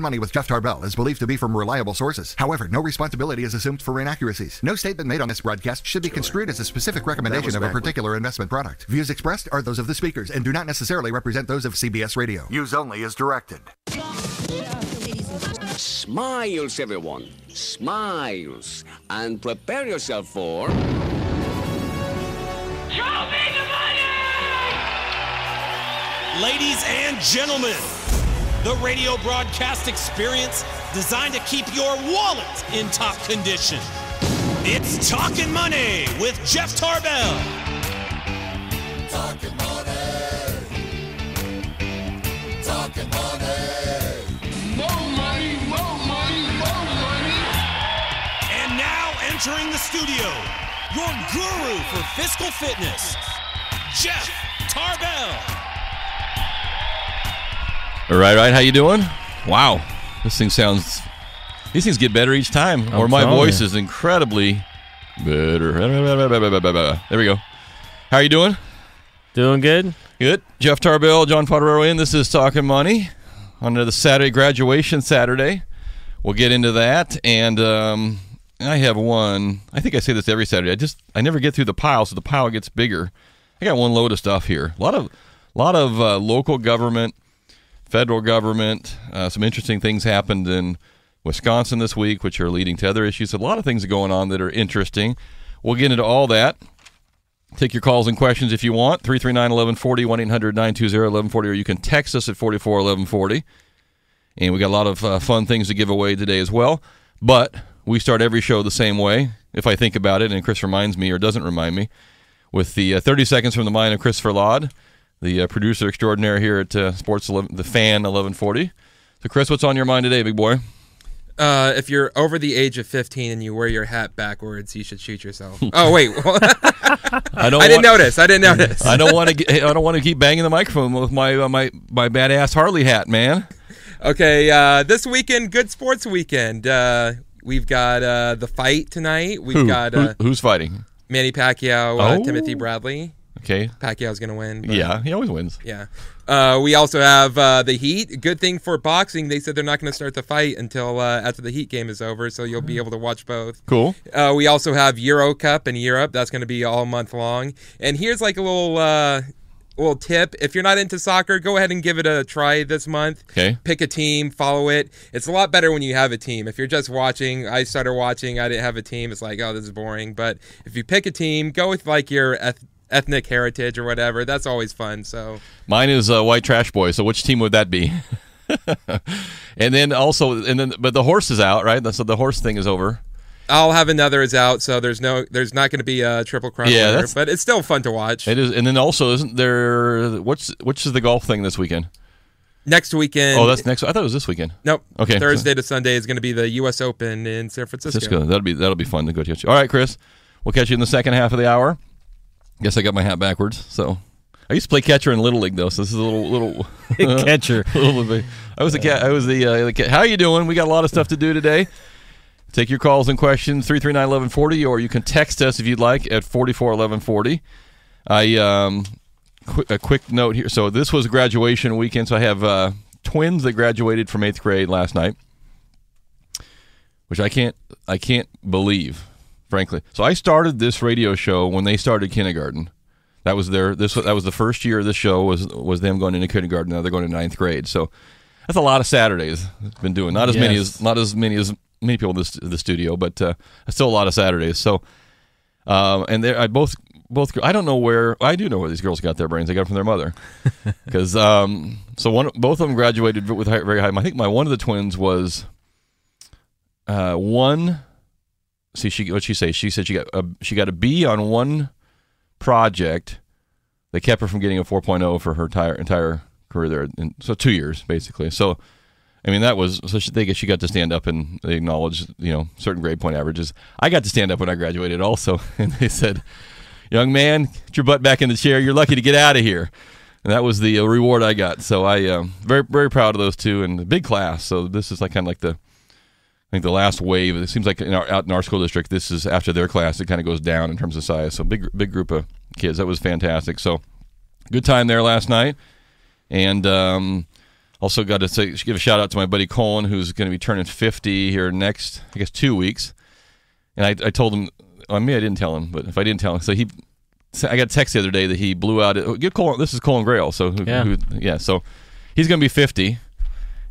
Money with Jeff Tarbell is believed to be from reliable sources. However, no responsibility is assumed for inaccuracies. No statement made on this broadcast should be construed as a specific recommendation of a particular investment product. Views expressed are those of the speakers and do not necessarily represent those of CBS Radio. Use only as directed. Smiles, everyone. Smiles. And prepare yourself for... Show me the money! Ladies and gentlemen, the radio broadcast experience designed to keep your wallet in top condition. It's Talkin' Money with Jeff Tarbell. Talkin' money. Talkin' money. More money, more money, more money. And now entering the studio, your guru for fiscal fitness, Jeff Tarbell. All right. How you doing? Wow, these things get better each time. Or my voice is incredibly better. There we go. How are you doing? Doing good. Good. Jeff Tarbell, John Potterero in. This is Talkin' Money on the Saturday graduation Saturday. We'll get into that, and I have one. I think I say this every Saturday. I never get through the pile, so the pile gets bigger. I got one load of stuff here. A lot of local government. Federal government, some interesting things happened in Wisconsin this week, which are leading to other issues. A lot of things are going on that are interesting. We'll get into all that. Take your calls and questions if you want. 339-1140, 1-800-920-1140, or you can text us at 44-1140. And we got a lot of fun things to give away today as well. But we start every show the same way, if I think about it, and Chris reminds me or doesn't remind me, with the 30 seconds from the mind of Christopher Laud, the producer extraordinaire here at Sports 11, the Fan 1140. So, Chris, what's on your mind today, big boy? If you're over the age of 15 and you wear your hat backwards, you should shoot yourself. Oh, wait. I didn't notice. I don't want to keep banging the microphone with my badass Harley hat, man. Okay. This weekend, good sports weekend. We've got the fight tonight. Who's fighting? Manny Pacquiao, Timothy Bradley. Okay. Pacquiao's going to win. Yeah, he always wins. Yeah. We also have the Heat. Good thing for boxing, they said they're not going to start the fight until after the Heat game is over, so you'll be able to watch both. Cool. We also have Euro Cup in Europe. That's going to be all month long. And here's like a little tip. If you're not into soccer, go ahead and give it a try this month. Okay. Pick a team, follow it. It's a lot better when you have a team. If you're just watching, I started watching, I didn't have a team. It's like, oh, this is boring. But if you pick a team, go with like your ethnic heritage or whatever. That's always fun. So mine is White Trash Boy. So which team would that be? and then but the horse is out, right? So the horse thing is over. I'll have another is out, so there's not going to be a Triple Crown winner, but it's still fun to watch. It is, and then also isn't there? Which is the golf thing this weekend? Next weekend. Oh, that's next. I thought it was this weekend. Nope. Okay. Thursday to Sunday is going to be the U.S. Open in San Francisco. That'll be fun to go to. All right, Chris. We'll catch you in the second half of the hour. Guess I got my hat backwards. So I used to play catcher in Little League though. So this is a little catcher. A little bit. I was the cat. I was the cat. How you doing? We got a lot of stuff to do today. Take your calls and questions 339-1140, or you can text us if you'd like at 44-1140. A quick note here. So this was graduation weekend. So I have twins that graduated from 8th grade last night, which I can't believe. Frankly, so I started this radio show when they started kindergarten. That was that was the first year of this show was them going into kindergarten. Now they're going to 9th grade. So that's a lot of Saturdays. I've been doing not as many as many people in the studio, but still a lot of Saturdays. So and I both I don't know where I do know where these girls got their brains. They got it from their mother because both of them graduated with very high. I think one of the twins was one. See, what'd she say? She said she got a B on one project that kept her from getting a 4.0 for her entire career there. And so 2 years, basically. So, I mean, she got to stand up and they acknowledged, certain grade point averages. I got to stand up when I graduated also. And they said, young man, get your butt back in the chair. You're lucky to get out of here. And that was the reward I got. So I very, very proud of those two and the big class. So this is kind of like I think the last wave. It seems like out in our school district, this is after their class. It kind of goes down in terms of size. So big group of kids. That was fantastic. So good time there last night, and Also got to give a shout out to my buddy Colin, who's going to be turning 50 here next, I guess, 2 weeks. And I told him, I didn't tell him, but if I didn't tell him, I got a text the other day that he blew out. This is Colin Grail, so so he's going to be 50.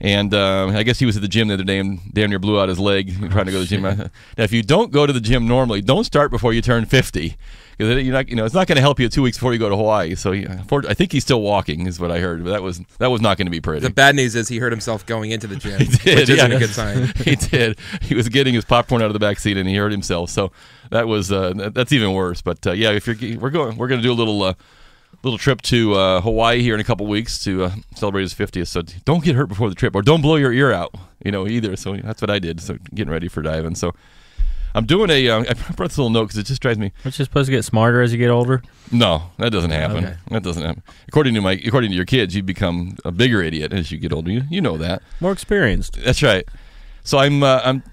And I guess he was at the gym the other day and damn near blew out his leg trying to go to the gym. Now, if you don't go to the gym normally, don't start before you turn 50. Because it's not going to help you 2 weeks before you go to Hawaii. So I think he's still walking, is what I heard. But that was not going to be pretty. The bad news is he hurt himself going into the gym, he did, which isn't a good sign. He did. He was getting his popcorn out of the back seat and he hurt himself. So that was that's even worse. But if we're going to do a little trip to Hawaii here in a couple weeks to celebrate his 50th. So don't get hurt before the trip, or don't blow your ear out, either. So that's what I did. So getting ready for diving. So. I'm doing I brought this little note because it just drives me. Aren't you supposed to get smarter as you get older? No, that doesn't happen. Okay. That doesn't happen. According to your kids, you become a bigger idiot as you get older. You know that. More experienced. That's right. So I'm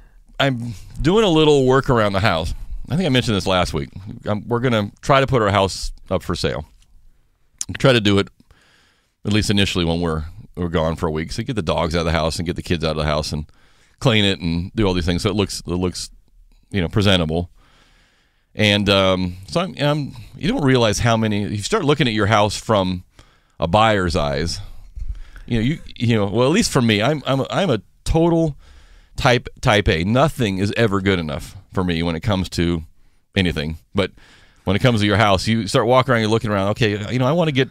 doing a little work around the house. I think I mentioned this last week. We're gonna try to put our house up for sale. Try to do it at least initially when we're gone for a week. So get the dogs out of the house and get the kids out of the house and clean it and do all these things so it looks presentable. And so you don't realize how many. You start looking at your house from a buyer's eyes. Well, at least for me, I'm a total type A. Nothing is ever good enough for me when it comes to anything. But when it comes to your house, you start walking around, you're looking around. Okay, I want to get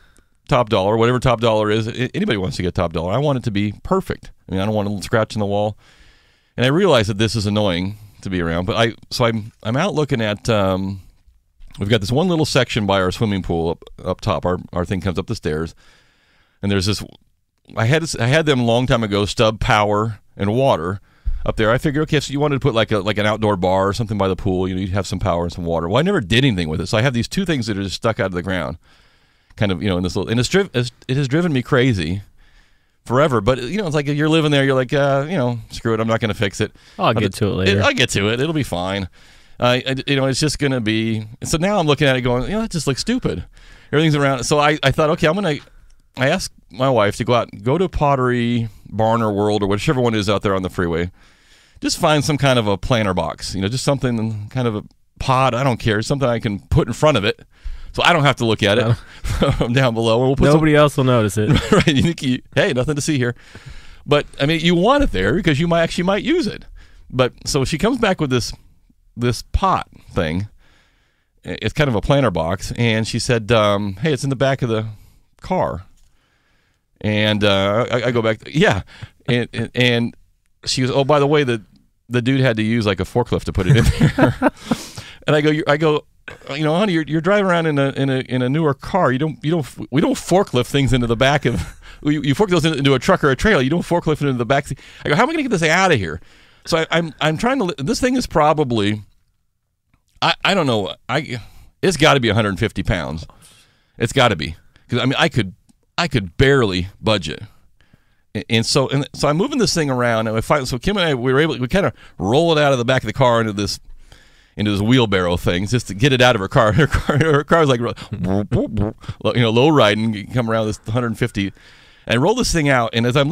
top dollar, whatever top dollar is. Anybody wants to get top dollar. I want it to be perfect. I don't want a little scratch in the wall. And I realize that this is annoying to be around, but I'm out looking at. We've got this one little section by our swimming pool up top. Our thing comes up the stairs, and there's this. I had them a long time ago. Stub power and water up there. I figured, okay, so you wanted to put like an outdoor bar or something by the pool. You'd have some power and some water. Well, I never did anything with it, so I have these two things that are just stuck out of the ground, kind of in this little. And it has driven me crazy. Forever, but it's like you're living there. You're like, screw it. I'm not going to fix it. I'll get to it later. I'll get to it. It'll be fine. It's just going to be. So now I'm looking at it, going, that just looks stupid. Everything's around. So I thought, okay, I asked my wife to go to Pottery Barn or World or whichever one is out there on the freeway. Just find some kind of a planter box. Just something kind of a pod. I don't care. Something I can put in front of it. So I don't have to look at it from down below. We'll put Nobody else will notice it. Right? Hey, nothing to see here. But you want it there because you might use it. But so she comes back with this pot thing. It's kind of a planter box, and she said, "Hey, it's in the back of the car." And I go back, yeah, and she goes, "Oh, by the way, the dude had to use like a forklift to put it in there." And I go. Honey, you're driving around in a newer car. We don't forklift things into the back of. You forklift those into a truck or a trailer. You don't forklift it into the back seat. I go, how am I going to get this thing out of here? So I'm trying to. This thing is probably. I don't know. It's got to be 150 pounds. It's got to be because I could barely budget. And so I'm moving this thing around, and so Kim and I we kind of roll it out of the back of the car into this wheelbarrow thing just to get it out of her car. Her car was like, low riding, come around this 150, and roll this thing out. And as I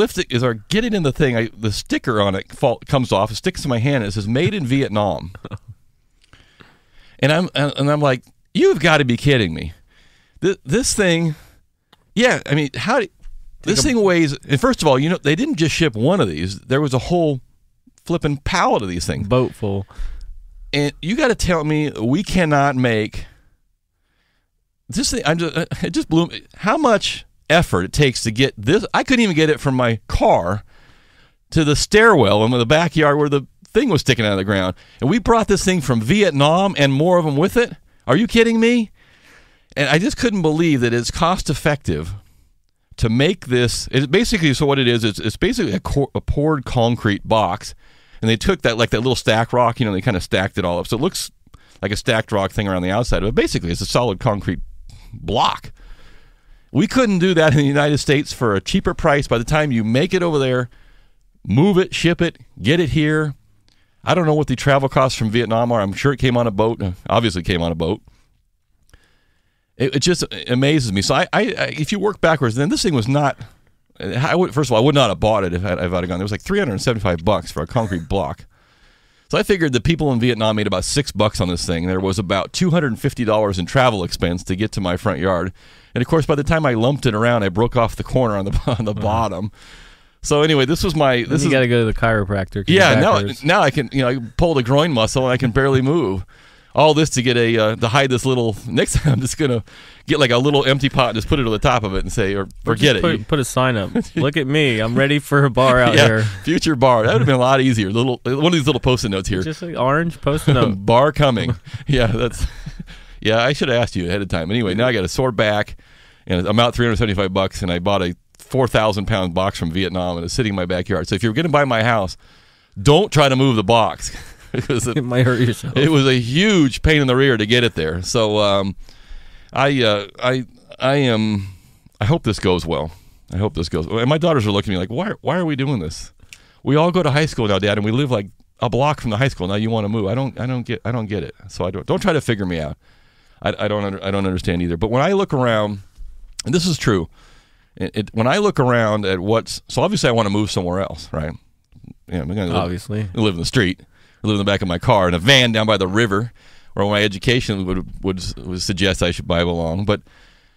get it in the thing, the sticker on it comes off. It sticks to my hand. And it says "Made in Vietnam." And I'm like, you've got to be kidding me. This thing, yeah. This thing weighs? And first of all, they didn't just ship one of these. There was a whole flipping pallet of these things, boat full. And you got to tell me we cannot make this thing. It just blew me. How much effort it takes to get this? I couldn't even get it from my car to the stairwell in the backyard where the thing was sticking out of the ground. And we brought this thing from Vietnam and more of them with it. Are you kidding me? And I just couldn't believe that it's cost effective to make this. It's basically, so what it is, it's basically a poured concrete box. And they took that little stack rock, they kind of stacked it all up. So it looks like a stacked rock thing around the outside. But basically, it's a solid concrete block. We couldn't do that in the United States for a cheaper price. By the time you make it over there, move it, ship it, get it here. I don't know what the travel costs from Vietnam are. I'm sure it came on a boat. Obviously came on a boat. It just amazes me. So I if you work backwards, then this thing was not First of all, I would not have bought it if I'd have gone. There was like $375 for a concrete block. So I figured the people in Vietnam made about $6 on this thing. There was about $250 in travel expense to get to my front yard. And of course, by the time I lumped it around, I broke off the corner on the bottom. So anyway, this was my. This you got to go to the chiropractor. Yeah, now I can. I pulled a groin muscle and I can barely move. All this to get to hide this little. Next time, I'm just gonna get like a little empty pot and just put it on the top of it and say, or forget it. Put a sign up. Look at me. I'm ready for a bar out yeah, here. Future bar. That would have been a lot easier. One of these little post-it notes here. Just like orange post-it note. Bar coming. Yeah, that's. Yeah, I should have asked you ahead of time. Anyway, now I got a sore back, and I'm out $375, and I bought a 4,000-pound box from Vietnam, and it's sitting in my backyard. So if you're going to buy my house, don't try to move the box. Because it might hurt yourself. It was a huge pain in the rear to get it there. So I hope this goes well. I hope this goes well. And my daughters are looking at me like, why are we doing this? We all go to high school now, Dad, and we live like a block from the high school. Now you want to move. I don't get it. So I don't try to figure me out. I don't understand either. But when I look around, and this is true, when I look around at so obviously I want to move somewhere else, right? Yeah, I'm going to live in the street. I live in the back of my car in a van down by the river, where my education would suggest I should buy along. But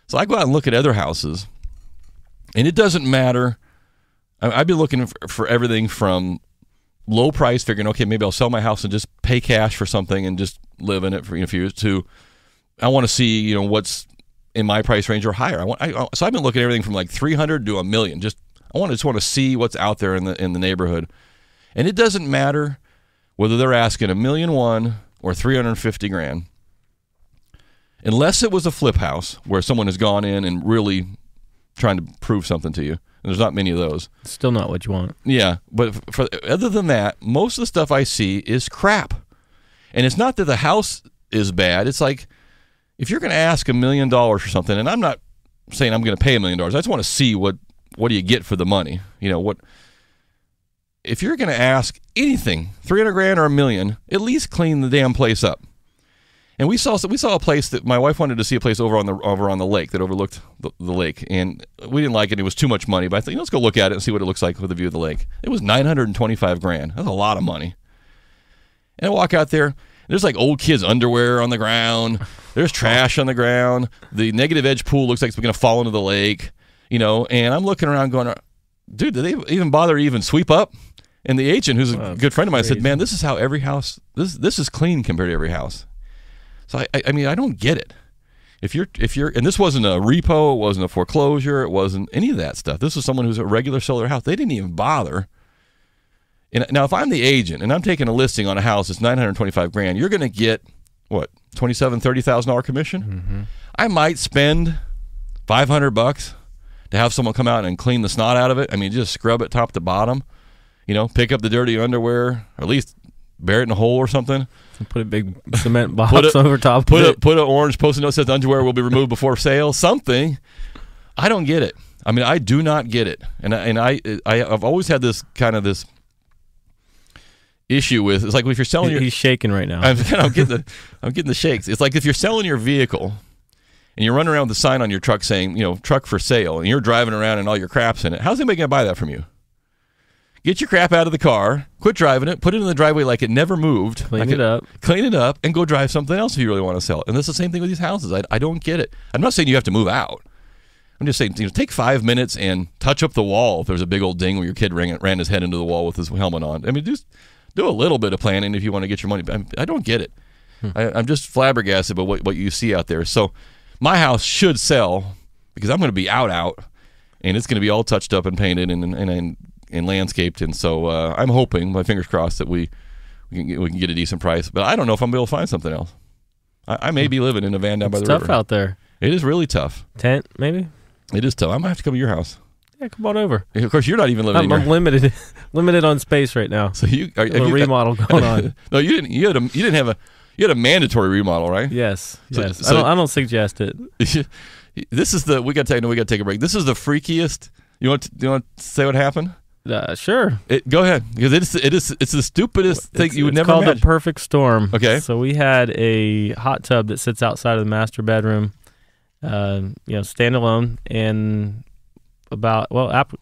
so I go out and look at other houses, and it doesn't matter. I've been looking for everything from low price, figuring, okay, maybe I'll sell my house and just pay cash for something and just live in it for a few years, to I want to see what's in my price range or higher. So I've been looking at everything from like $300,000 to $1 million. I just want to see what's out there in the neighborhood, and it doesn't matter whether they're asking $1.1 million or $350,000, unless it was a flip house where someone has gone in and really trying to prove something to you. And there's not many of those. It's still not what you want. Yeah, but other than that, most of the stuff I see is crap. And it's not that the house is bad. It's like, if you're going to ask $1 million for something, and I'm not saying I'm going to pay $1 million. I just want to see what do you get for the money. If you're going to ask anything, $300,000 or $1 million, at least clean the damn place up. And we saw a place that my wife wanted to see, a place over on the lake that overlooked the lake, and we didn't like it. It was too much money, but I thought, let's go look at it and see what it looks like with a view of the lake. It was $925,000. That's a lot of money. And I walk out there. There's like old kids' underwear on the ground. There's trash on the ground. The negative edge pool looks like it's going to fall into the lake. And I'm looking around going, dude, do they even bother to even sweep up? And the agent, who's a good friend of mine, said, man, this is how every house, this is clean compared to every house. So, I mean, I don't get it. If you're, and this wasn't a repo, it wasn't a foreclosure, it wasn't any of that stuff. This was someone who's a regular seller house. They didn't even bother. And now, if I'm the agent and I'm taking a listing on a house that's $925,000, you're going to get, what, $27,000-$30,000 commission? Mm-hmm. I might spend $500 to have someone come out and clean the snot out of it. I mean, just scrub it top to bottom. Pick up the dirty underwear, or at least bury it in a hole or something. Put a big cement box over top. Put an orange post-it note that says underwear will be removed before sale. Something. I don't get it. I mean, I do not get it. And I've always had this issue with. It's like if you're selling he's shaking right now. I'm getting the shakes. It's like if you're selling your vehicle and you're running around with a sign on your truck saying, truck for sale, and you're driving around and all your crap's in it. How's anybody going to buy that from you? Get your crap out of the car, quit driving it, put it in the driveway like it never moved. Clean it up, and go drive something else if you really want to sell it. And that's the same thing with these houses. I don't get it. I'm not saying you have to move out. I'm just saying, take 5 minutes and touch up the wall if there's a big old ding where your kid ran his head into the wall with his helmet on. I mean, just do a little bit of planning if you want to get your money. I don't get it. I'm just flabbergasted by what you see out there. So my house should sell because I'm going to be out, and it's going to be all touched up and painted and landscaped, and so I'm hoping, my fingers crossed, that we can get a decent price. But I don't know if I'm able to find something else. I may be living in a van down by the river. It's tough out there. It is really tough. Tent, maybe? It is tough. I might have to come to your house. Yeah, come on over. Of course, you're not even living in I'm limited on space right now. So you a remodel going on. No, you didn't. You had a mandatory remodel, right? Yes. So, I don't suggest it. This is we got to take a break. This is the freakiest. You want to say what happened? Sure. Go ahead, because it's the stupidest thing you would never imagine. It's called the perfect storm. Okay. So we had a hot tub that sits outside of the master bedroom, standalone, and about,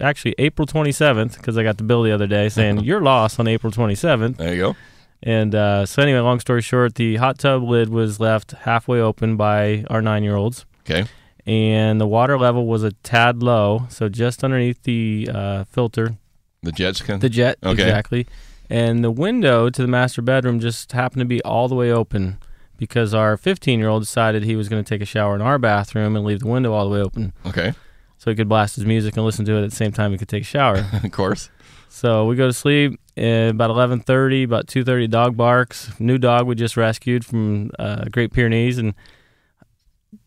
actually April 27th, because I got the bill the other day saying your loss on April 27th. There you go. And so anyway, long story short, the hot tub lid was left halfway open by our 9-year-olds. Okay. And the water level was a tad low, so just underneath the filter. The jets can? The jet, okay. Exactly. And the window to the master bedroom just happened to be all the way open because our 15-year-old decided he was going to take a shower in our bathroom and leave the window all the way open. Okay. So he could blast his music and listen to it at the same time he could take a shower. Of course. So we go to sleep about 11:30, about 2:30, dog barks. New dog we just rescued from Great Pyrenees, and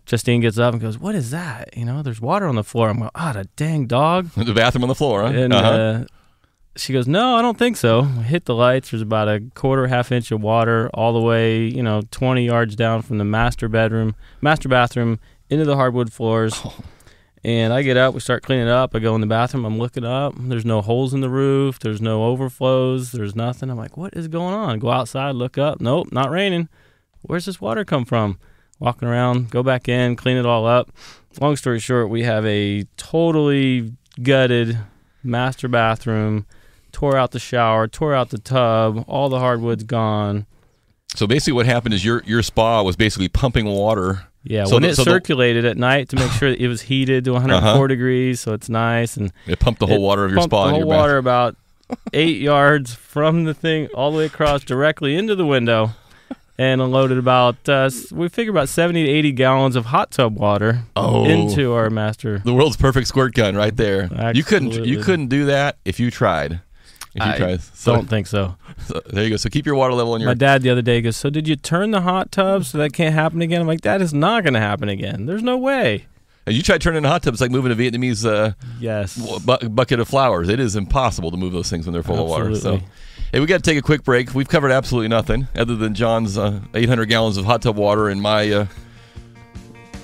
Justine gets up and goes, "What is that? There's water on the floor." I'm going, the dang dog. The bathroom on the floor, huh? And she goes, "No, I don't think so." I hit the lights. There's about a half inch of water all the way, 20 yards down from the master bathroom into the hardwood floors. Oh. And I get up, we start cleaning it up. I go in the bathroom, I'm looking up. There's no holes in the roof. There's no overflows. There's nothing. I'm like, what is going on? Go outside, look up. Nope, not raining. Where's this water come from? Walking around, go back in, clean it all up. Long story short, we have a totally gutted master bathroom, tore out the shower, tore out the tub, all the hardwood's gone. So basically what happened is your spa was basically pumping water. Yeah, so when it circulated at night to make sure that it was heated to 104 degrees, so it's nice. And it pumped the whole water of your spa. The whole water about 8 yards from the thing all the way across directly into the window, and unloaded about, we figure about 70 to 80 gallons of hot tub water into our master. The world's perfect squirt gun right there. Absolutely. You couldn't do that if you tried. Don't think so. So there you go. So keep your water level in your... My dad the other day goes, "So did you turn the hot tub so that can't happen again?" I'm like, "That is not going to happen again. There's no way." And you try turning a hot tub, it's like moving a Vietnamese bucket of flowers. It is impossible to move those things when they're full of water. So, hey, we got to take a quick break. We've covered absolutely nothing other than John's 800 gallons of hot tub water and my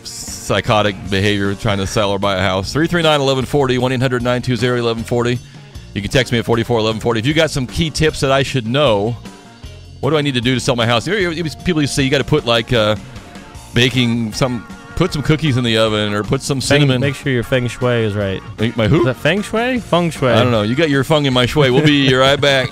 psychotic behavior trying to sell or buy a house. 339-1140, 1-800-920-1140. You can text me at 441140. If you got some key tips that I should know, what do I need to do to sell my house? People used to say you got to put put some cookies in the oven or put some cinnamon. Make sure your feng shui is right. My who? Is that feng shui? Feng shui. I don't know. You got your feng in my shui. We'll be right back.